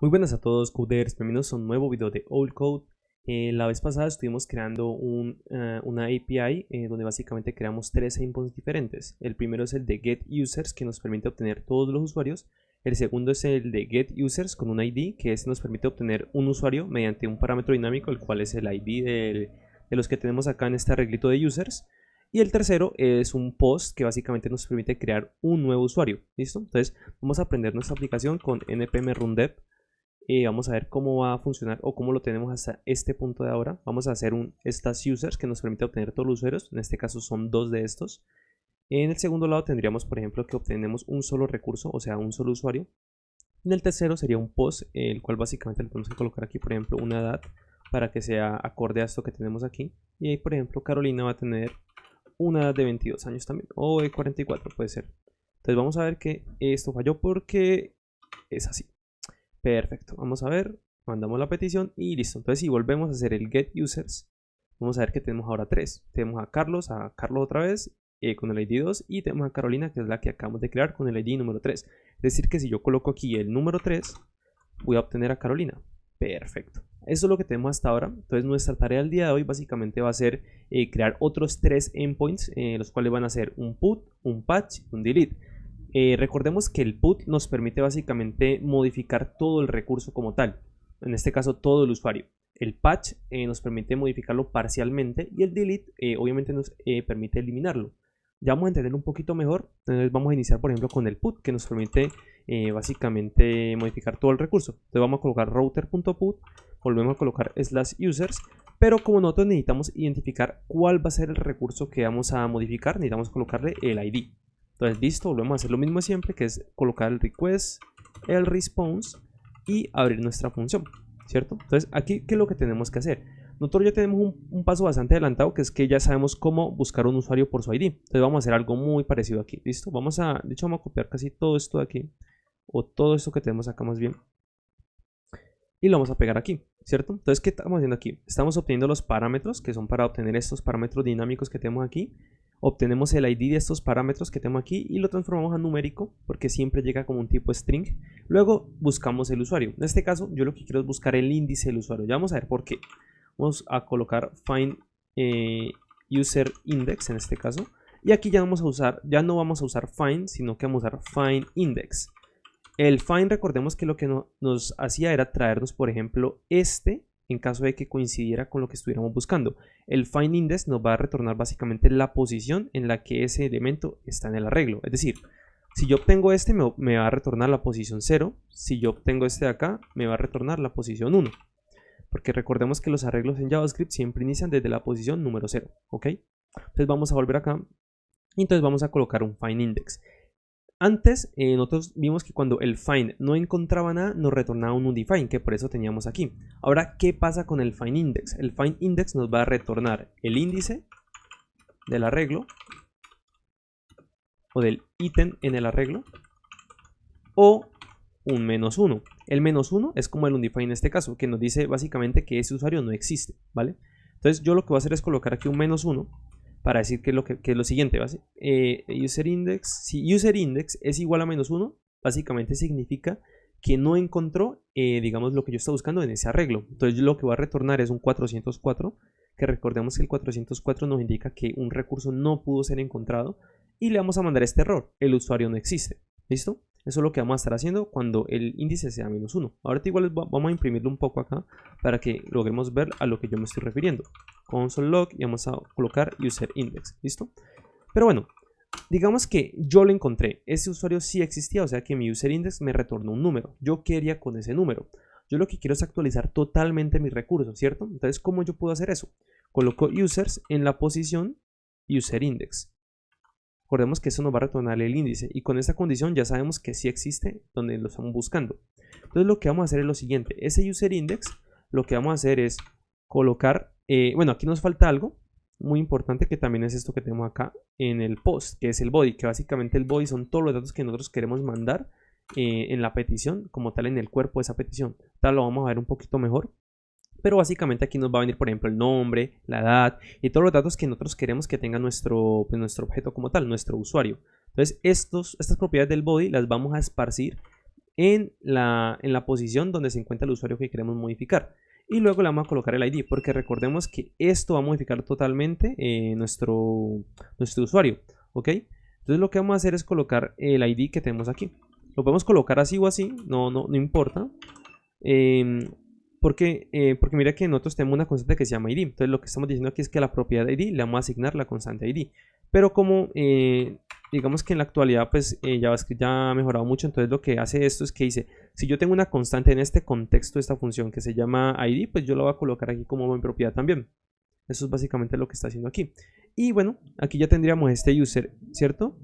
Muy buenas a todos, coders, bienvenidos a un nuevo video de Old Code. La vez pasada estuvimos creando una API donde básicamente creamos tres endpoints diferentes. El primero es el de getUsers, que nos permite obtener todos los usuarios. El segundo es el de getUsers con un ID, que nos permite obtener un usuario mediante un parámetro dinámico, el cual es el ID de los que tenemos acá en este arreglito de users. Y el tercero es un post que básicamente nos permite crear un nuevo usuario. ¿Listo? Entonces vamos a aprender nuestra aplicación con npm rundev. Vamos a ver cómo va a funcionar o cómo lo tenemos hasta este punto de ahora. Vamos a hacer un stats users que nos permite obtener todos los usuarios. En este caso son dos de estos. En el segundo lado tendríamos, por ejemplo, que obtenemos un solo recurso, o sea, un solo usuario. En el tercero sería un post, el cual básicamente le podemos colocar aquí, por ejemplo, una edad para que sea acorde a esto que tenemos aquí. Y ahí, por ejemplo, Carolina va a tener una edad de 22 años también, o de 44 puede ser. Entonces vamos a ver que esto falló porque es así. Perfecto, vamos a ver, mandamos la petición y listo. Entonces si volvemos a hacer el getUsers, vamos a ver que tenemos ahora tres. Tenemos a Carlos otra vez con el ID 2 y tenemos a Carolina, que es la que acabamos de crear con el ID número 3. Es decir que si yo coloco aquí el número 3, voy a obtener a Carolina. Perfecto. Eso es lo que tenemos hasta ahora. Entonces nuestra tarea del día de hoy básicamente va a ser crear otros tres endpoints, los cuales van a ser un put, un patch y un delete. Recordemos que el put nos permite básicamente modificar todo el recurso como tal, en este caso todo el usuario. El patch nos permite modificarlo parcialmente y el delete obviamente nos permite eliminarlo. Ya vamos a entender un poquito mejor. Entonces vamos a iniciar por ejemplo con el put, que nos permite básicamente modificar todo el recurso. Entonces vamos a colocar router.put, volvemos a colocar /users, pero como nosotros necesitamos identificar cuál va a ser el recurso que vamos a modificar, necesitamos colocarle el ID. Entonces listo, volvemos a hacer lo mismo de siempre, que es colocar el request, el response y abrir nuestra función, ¿cierto? Entonces aquí, ¿qué es lo que tenemos que hacer? Nosotros ya tenemos un paso bastante adelantado, que es que ya sabemos cómo buscar un usuario por su ID. Entonces vamos a hacer algo muy parecido aquí, ¿listo? De hecho vamos a copiar casi todo esto de aquí, o todo esto que tenemos acá más bien, y lo vamos a pegar aquí, ¿cierto? Entonces, ¿qué estamos haciendo aquí? Estamos obteniendo los parámetros, que son para obtener estos parámetros dinámicos que tenemos aquí. Obtenemos el ID de estos parámetros que tenemos aquí y lo transformamos a numérico, porque siempre llega como un tipo string. Luego buscamos el usuario. En este caso, yo lo que quiero es buscar el índice del usuario. Ya vamos a ver por qué. Vamos a colocar find user index en este caso. Y aquí ya no vamos a usar find, sino que vamos a usar find index. El find, recordemos que lo que nos hacía era traernos, por ejemplo, en caso de que coincidiera con lo que estuviéramos buscando. El find index nos va a retornar básicamente la posición en la que ese elemento está en el arreglo. Es decir, si yo obtengo me va a retornar la posición 0. Si yo obtengo este de acá, me va a retornar la posición 1. Porque recordemos que los arreglos en JavaScript siempre inician desde la posición número 0. ¿Ok? Entonces vamos a volver acá. Y entonces vamos a colocar un find index. Antes nosotros vimos que cuando el find no encontraba nada nos retornaba un undefined, que por eso teníamos aquí. Ahora, ¿qué pasa con el find index? El find index nos va a retornar el índice del arreglo o del ítem en el arreglo o un -1. El -1 es como el undefined en este caso, que nos dice básicamente que ese usuario no existe, ¿vale? Entonces yo lo que voy a hacer es colocar aquí un -1 para decir que es lo siguiente, user index. Si user index es igual a -1, básicamente significa que no encontró, digamos, lo que yo estaba buscando en ese arreglo. Entonces yo lo que voy a retornar es un 404, que recordemos que el 404 nos indica que un recurso no pudo ser encontrado, y le vamos a mandar este error: el usuario no existe. ¿Listo? Eso es lo que vamos a estar haciendo cuando el índice sea -1. Ahorita igual vamos a imprimirlo un poco acá para que logremos ver a lo que yo me estoy refiriendo. Console log y vamos a colocar user index. ¿Listo? Pero bueno, digamos que yo lo encontré. Ese usuario sí existía, o sea que mi user index me retornó un número. Yo quería con ese número. Yo lo que quiero es actualizar totalmente mis recursos, ¿cierto? Entonces, ¿cómo yo puedo hacer eso? Coloco users en la posición user index. Recordemos que eso nos va a retornar el índice, y con esta condición ya sabemos que sí existe donde lo estamos buscando. Entonces lo que vamos a hacer es lo siguiente: ese user index, lo que vamos a hacer es colocar, bueno, aquí nos falta algo muy importante, que también es esto que tenemos acá en el post, que es el body, que básicamente el body son todos los datos que nosotros queremos mandar en la petición, como tal en el cuerpo de esa petición. Tal lo vamos a ver un poquito mejor. Pero básicamente aquí nos va a venir, por ejemplo, el nombre, la edad y todos los datos que nosotros queremos que tenga nuestro objeto como tal, nuestro usuario. Entonces estas propiedades del body las vamos a esparcir en la posición donde se encuentra el usuario que queremos modificar. Y luego le vamos a colocar el ID, porque recordemos que esto va a modificar totalmente nuestro usuario, ¿ok? Entonces lo que vamos a hacer es colocar el ID que tenemos aquí. Lo podemos colocar así o así, no importa. Porque mira que nosotros tenemos una constante que se llama ID. Entonces lo que estamos diciendo aquí es que a la propiedad ID le vamos a asignar la constante ID. Pero como digamos que en la actualidad pues JavaScript ya ha mejorado mucho, entonces lo que hace esto es que dice, si yo tengo una constante en este contexto de esta función que se llama ID, pues yo lo voy a colocar aquí como mi propiedad también. Eso es básicamente lo que está haciendo aquí. Y bueno, aquí ya tendríamos este user, ¿cierto?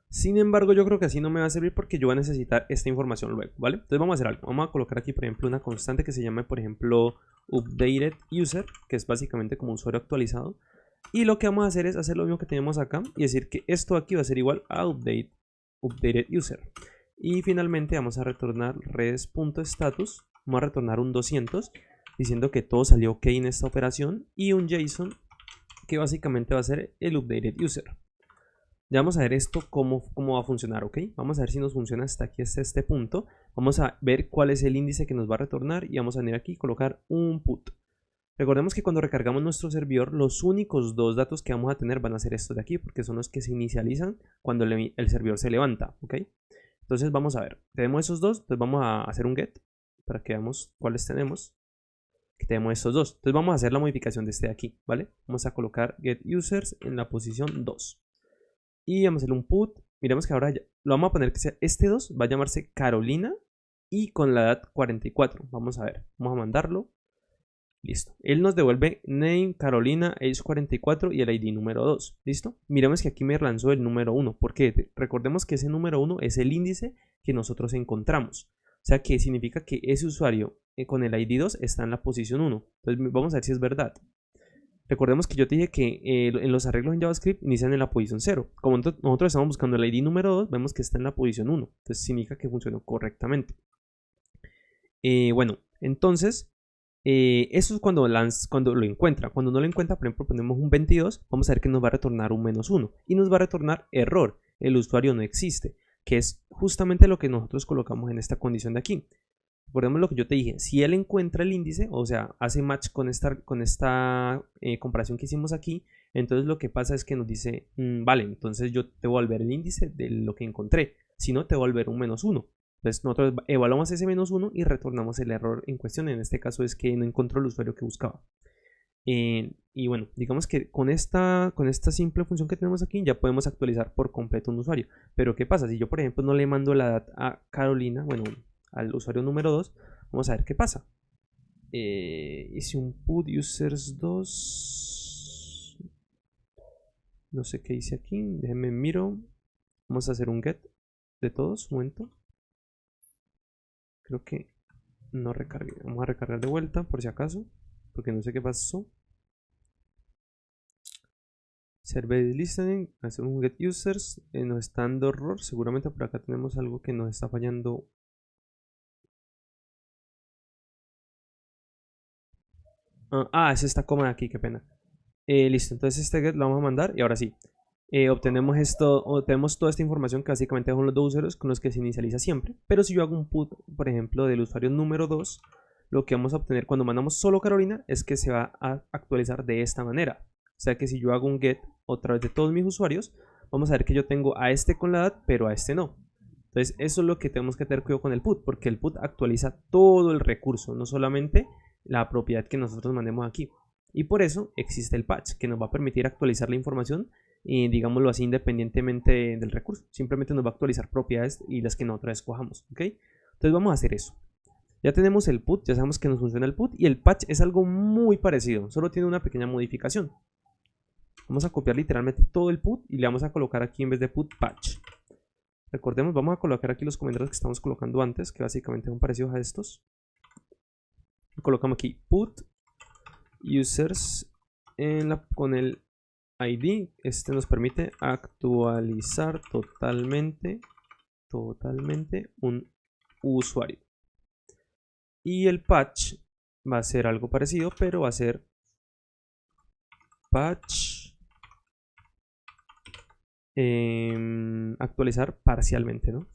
Sin embargo, yo creo que así no me va a servir porque yo voy a necesitar esta información luego, ¿vale? Entonces vamos a hacer algo. Vamos a colocar aquí, por ejemplo, una constante que se llame, por ejemplo, updated user, que es básicamente como usuario actualizado. Y lo que vamos a hacer es hacer lo mismo que tenemos acá y decir que esto aquí va a ser igual a updated user. Y finalmente vamos a retornar res.status, vamos a retornar un 200 diciendo que todo salió ok en esta operación y un JSON que básicamente va a ser el updated user. Ya vamos a ver esto cómo va a funcionar, ¿ok? Vamos a ver si nos funciona hasta aquí, hasta este punto. Vamos a ver cuál es el índice que nos va a retornar y vamos a venir aquí y colocar un put. Recordemos que cuando recargamos nuestro servidor, los únicos dos datos que vamos a tener van a ser estos de aquí, porque son los que se inicializan cuando el servidor se levanta, ¿ok? Entonces vamos a ver, tenemos esos dos, entonces vamos a hacer un get para que veamos cuáles tenemos. Que tenemos estos dos, entonces vamos a hacer la modificación de este de aquí, ¿vale? Vamos a colocar get users en la posición 2. Y vamos a hacerle un put. Miremos que ahora ya, lo vamos a poner que sea este 2, va a llamarse Carolina y con la edad 44. Vamos a ver, vamos a mandarlo. Listo. Él nos devuelve name, Carolina, age 44 y el ID número 2. ¿Listo? Miremos que aquí me lanzó el número 1. ¿Por qué? Recordemos que ese número 1 es el índice que nosotros encontramos. O sea que significa que ese usuario con el ID 2 está en la posición 1. Entonces vamos a ver si es verdad. Recordemos que yo te dije que en los arreglos en JavaScript inician en la posición 0. Como nosotros estamos buscando el ID número 2, vemos que está en la posición 1. Entonces significa que funcionó correctamente. Bueno, entonces, eso es cuando lo encuentra. Cuando no lo encuentra, por ejemplo, ponemos un 22, vamos a ver que nos va a retornar un -1. Y nos va a retornar error. El usuario no existe. Que es justamente lo que nosotros colocamos en esta condición de aquí. Recordemos lo que yo te dije, si él encuentra el índice, o sea, hace match con esta comparación que hicimos aquí, entonces lo que pasa es que nos dice, vale, entonces yo te voy a volver el índice de lo que encontré, si no te voy a volver un -1. Entonces nosotros evaluamos ese -1 y retornamos el error en cuestión, en este caso es que no encontró el usuario que buscaba. Y bueno, digamos que con esta simple función que tenemos aquí ya podemos actualizar por completo un usuario. Pero ¿qué pasa? Si yo por ejemplo no le mando la edad a Carolina, bueno, al usuario número 2, vamos a ver qué pasa. Hice un put users 2, no sé qué hice aquí, déjenme miro. Vamos a hacer un get de todos, un momento. Creo que no recargué, vamos a recargar de vuelta por si acaso, porque no sé qué pasó. Server listening, hacemos un get users, nos está dando error, seguramente por acá tenemos algo que nos está fallando. Es esta coma de aquí, qué pena. Listo, entonces este get lo vamos a mandar y ahora sí. Obtenemos toda esta información que básicamente son los dos usuarios con los que se inicializa siempre. Pero si yo hago un put, por ejemplo, del usuario número 2, lo que vamos a obtener cuando mandamos solo Carolina es que se va a actualizar de esta manera. O sea que si yo hago un get otra vez de todos mis usuarios, vamos a ver que yo tengo a este con la edad, pero a este no. Entonces eso es lo que tenemos que tener cuidado con el put, porque el put actualiza todo el recurso, no solamente la propiedad que nosotros mandemos aquí. Y por eso existe el patch, que nos va a permitir actualizar la información, digámoslo así, independientemente del recurso. Simplemente nos va a actualizar propiedades y las que nosotros escojamos, ¿ok? Entonces vamos a hacer eso. Ya tenemos el put, ya sabemos que nos funciona el put, y el patch es algo muy parecido, solo tiene una pequeña modificación. Vamos a copiar literalmente todo el put y le vamos a colocar aquí en vez de put patch. Recordemos, vamos a colocar aquí los comentarios que estamos colocando antes, que básicamente son parecidos a estos. Colocamos aquí put users con el ID. Este nos permite actualizar totalmente un usuario. Y el patch va a ser algo parecido, pero va a ser patch actualizar parcialmente, ¿no?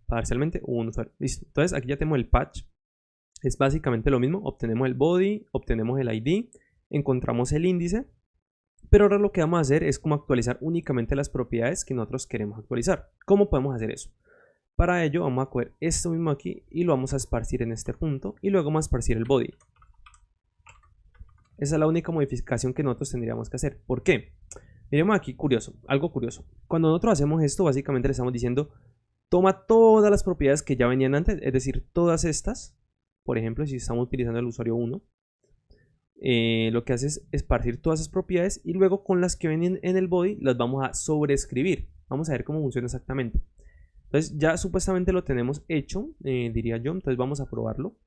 parcialmente un usuario. Listo. Entonces aquí ya tenemos el patch. Es básicamente lo mismo. Obtenemos el body, obtenemos el ID, encontramos el índice. Pero ahora lo que vamos a hacer es como actualizar únicamente las propiedades que nosotros queremos actualizar. ¿Cómo podemos hacer eso? Para ello vamos a coger esto mismo aquí y lo vamos a esparcir en este punto y luego vamos a esparcir el body. Esa es la única modificación que nosotros tendríamos que hacer. ¿Por qué? Miremos aquí, algo curioso. Cuando nosotros hacemos esto, básicamente le estamos diciendo, toma todas las propiedades que ya venían antes, es decir, todas estas. Por ejemplo, si estamos utilizando el usuario 1, lo que hace es esparcir todas esas propiedades y luego con las que vienen en el body las vamos a sobreescribir. Vamos a ver cómo funciona exactamente. Entonces ya supuestamente lo tenemos hecho, diría yo. Entonces vamos a probarlo.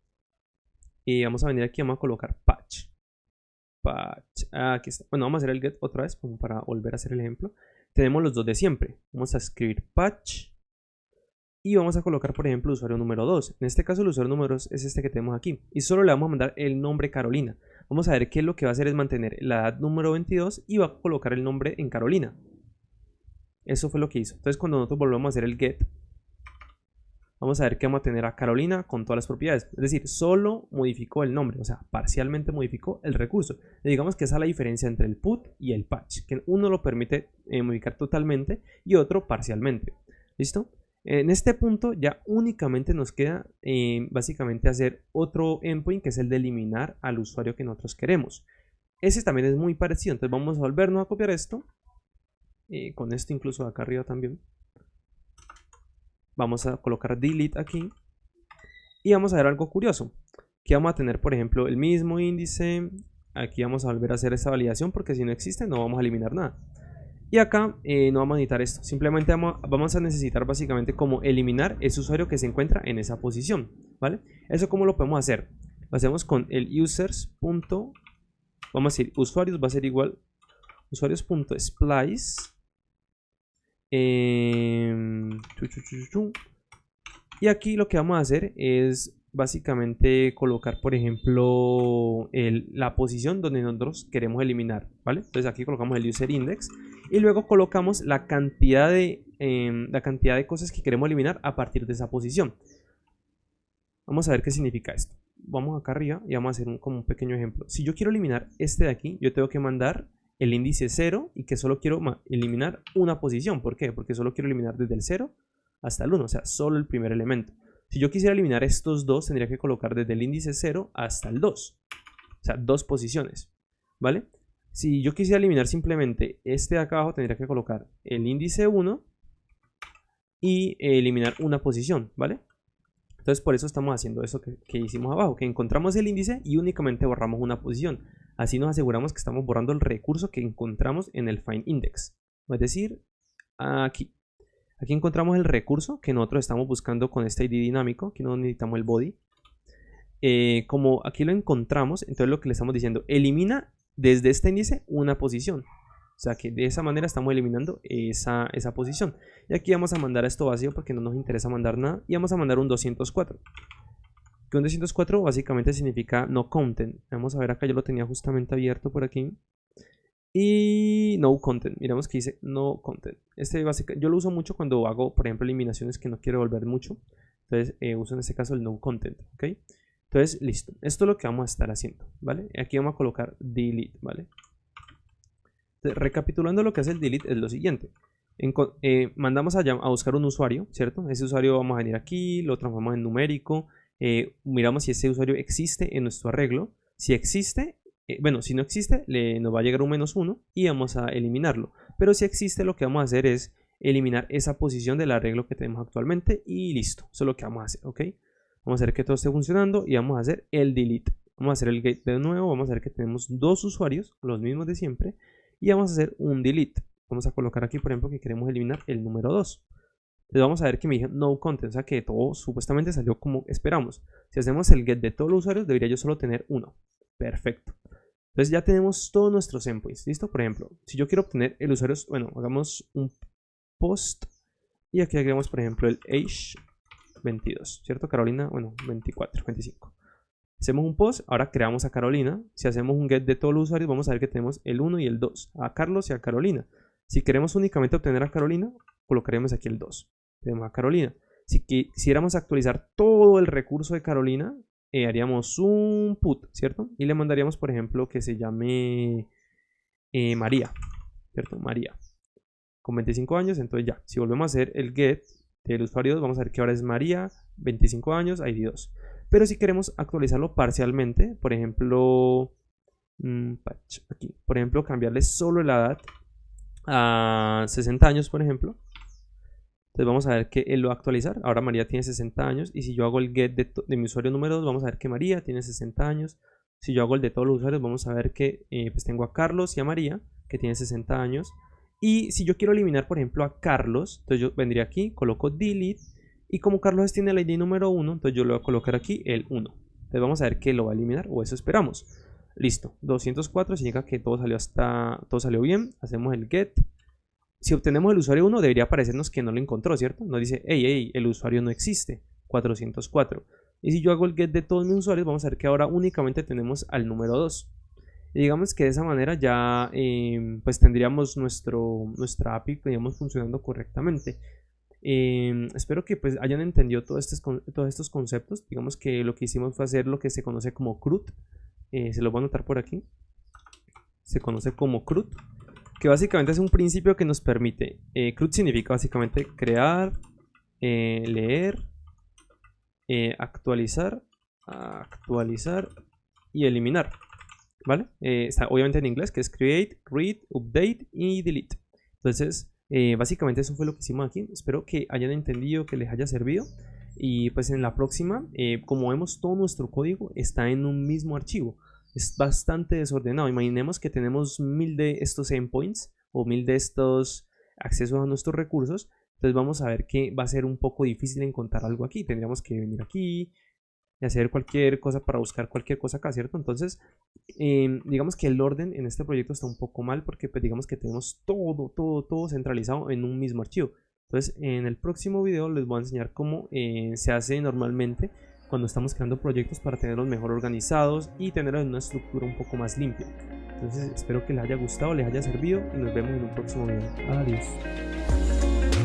Y vamos a venir aquí, vamos a colocar patch. Aquí está. Bueno, vamos a hacer el get otra vez como para volver a hacer el ejemplo. Tenemos los dos de siempre. Vamos a escribir patch. Y vamos a colocar, por ejemplo, usuario número 2. En este caso el usuario número 2 es este que tenemos aquí. Y solo le vamos a mandar el nombre Carolina. Vamos a ver qué es lo que va a hacer es mantener la edad número 22 y va a colocar el nombre en Carolina. Eso fue lo que hizo. Entonces cuando nosotros volvamos a hacer el get, vamos a ver que vamos a tener a Carolina con todas las propiedades. Es decir, solo modificó el nombre, o sea, parcialmente modificó el recurso. Y digamos que esa es la diferencia entre el put y el patch. Que uno lo permite modificar totalmente y otro parcialmente. ¿Listo? En este punto ya únicamente nos queda básicamente hacer otro endpoint que es el de eliminar al usuario que nosotros queremos. Ese también es muy parecido, entonces vamos a volvernos a copiar esto. Con esto incluso acá arriba también. Vamos a colocar delete aquí. Y vamos a ver algo curioso. Que vamos a tener, por ejemplo, el mismo índice. Aquí vamos a volver a hacer esta validación porque si no existe no vamos a eliminar nada. Y acá no vamos a necesitar esto. Simplemente vamos a necesitar básicamente como eliminar ese usuario que se encuentra en esa posición. ¿Vale? ¿Eso cómo lo podemos hacer? Lo hacemos con el users. Vamos a decir usuarios va a ser igual usuarios.splice. Y aquí lo que vamos a hacer es básicamente colocar, por ejemplo, la posición donde nosotros queremos eliminar, ¿vale? Entonces aquí colocamos el user index y luego colocamos la cantidad de cosas que queremos eliminar a partir de esa posición. Vamos a ver qué significa esto. Vamos acá arriba y vamos a hacer como un pequeño ejemplo. Si yo quiero eliminar este de aquí, yo tengo que mandar el índice 0 y que solo quiero eliminar una posición. ¿Por qué? Porque solo quiero eliminar desde el 0 hasta el 1, o sea, solo el primer elemento. Si yo quisiera eliminar estos dos, tendría que colocar desde el índice 0 hasta el 2. O sea, dos posiciones, ¿vale? Si yo quisiera eliminar simplemente este de acá abajo, tendría que colocar el índice 1 y eliminar una posición, ¿vale? Entonces por eso estamos haciendo eso que hicimos abajo, que encontramos el índice y únicamente borramos una posición. Así nos aseguramos que estamos borrando el recurso que encontramos en el find index. Es decir, aquí. Aquí encontramos el recurso que nosotros estamos buscando con este ID dinámico. Aquí no necesitamos el body. Como aquí lo encontramos, entonces lo que le estamos diciendo, elimina desde este índice una posición. O sea que de esa manera estamos eliminando esa posición. Y aquí vamos a mandar esto vacío porque no nos interesa mandar nada. Y vamos a mandar un 204. Que un 204 básicamente significa no content. Vamos a ver acá, yo lo tenía justamente abierto por aquí. Y no content, miramos que dice no content. Yo lo uso mucho cuando hago, por ejemplo, eliminaciones que no quiero volver mucho. Entonces uso en este caso el no content, ¿ok? Entonces, listo. Esto es lo que vamos a estar haciendo, ¿vale? Aquí vamos a colocar delete, ¿vale? Entonces, recapitulando lo que hace el delete es lo siguiente. Mandamos a buscar un usuario, ¿cierto? Ese usuario vamos a venir aquí, lo transformamos en numérico. Miramos si ese usuario existe en nuestro arreglo. Si existe, bueno, si no existe, nos va a llegar un -1 y vamos a eliminarlo. Pero si existe, lo que vamos a hacer es eliminar esa posición del arreglo que tenemos actualmente y listo. Eso es lo que vamos a hacer, ¿ok? Vamos a hacer que todo esté funcionando y vamos a hacer el delete. Vamos a hacer el get de nuevo, vamos a ver que tenemos dos usuarios, los mismos de siempre, y vamos a hacer un delete. Vamos a colocar aquí, por ejemplo, que queremos eliminar el número 2. Entonces vamos a ver que me dije no content, o sea que todo supuestamente salió como esperamos. Si hacemos el get de todos los usuarios, debería yo solo tener uno. Perfecto. Entonces ya tenemos todos nuestros endpoints, ¿listo? Por ejemplo, si yo quiero obtener el usuario, bueno, hagamos un post y aquí agregamos, por ejemplo, el age 22, ¿cierto? Carolina, bueno, 24, 25. Hacemos un post, ahora creamos a Carolina. Si hacemos un get de todos los usuarios, vamos a ver que tenemos el 1 y el 2, a Carlos y a Carolina. Si queremos únicamente obtener a Carolina, colocaremos aquí el 2. Tenemos a Carolina. Si quisiéramos actualizar todo el recurso de Carolina, haríamos un put, ¿cierto? Y le mandaríamos, por ejemplo, que se llame María, ¿cierto? María, con 25 años. Entonces ya, si volvemos a hacer el get del usuario 2, vamos a ver que ahora es María, 25 años, ID 2. Pero si queremos actualizarlo parcialmente, por ejemplo, aquí, por ejemplo, cambiarle solo la edad a 60 años, por ejemplo. Entonces vamos a ver que él lo va a actualizar. Ahora María tiene 60 años. Y si yo hago el get de mi usuario número 2, vamos a ver que María tiene 60 años. Si yo hago el de todos los usuarios, vamos a ver que pues tengo a Carlos y a María, que tienen 60 años. Y si yo quiero eliminar, por ejemplo, a Carlos, entonces yo vendría aquí, coloco delete. Y como Carlos tiene el ID número 1, entonces yo le voy a colocar aquí el 1. Entonces vamos a ver que lo va a eliminar, o eso esperamos. Listo, 204 significa que todo salió bien. Hacemos el get. Si obtenemos el usuario 1, debería aparecernos que no lo encontró, ¿cierto? Nos dice, hey, el usuario no existe, 404. Y si yo hago el get de todos mis usuarios, vamos a ver que ahora únicamente tenemos al número 2. Y digamos que de esa manera ya pues tendríamos nuestra API, digamos, funcionando correctamente. Espero que pues hayan entendido todos estos conceptos. Digamos que lo que hicimos fue hacer lo que se conoce como CRUD. Se lo voy a anotar por aquí. Se conoce como CRUD, que básicamente es un principio que nos permite, CRUD significa básicamente crear, leer, actualizar y eliminar, ¿vale? Está obviamente en inglés, que es create, read, update y delete. Entonces, básicamente eso fue lo que hicimos aquí. Espero que hayan entendido, que les haya servido. Y pues en la próxima, como vemos, todo nuestro código está en un mismo archivo. Es bastante desordenado. Imaginemos que tenemos 1000 de estos endpoints o 1000 de estos accesos a nuestros recursos. Entonces vamos a ver que va a ser un poco difícil encontrar algo aquí. Tendríamos que venir aquí y hacer cualquier cosa para buscar cualquier cosa acá, ¿cierto? Entonces, digamos que el orden en este proyecto está un poco mal porque pues digamos que tenemos todo centralizado en un mismo archivo. Entonces, en el próximo video les voy a enseñar cómo se hace normalmente cuando estamos creando proyectos para tenerlos mejor organizados y tener una estructura un poco más limpia. Entonces espero que les haya gustado, les haya servido y nos vemos en un próximo video. Adiós.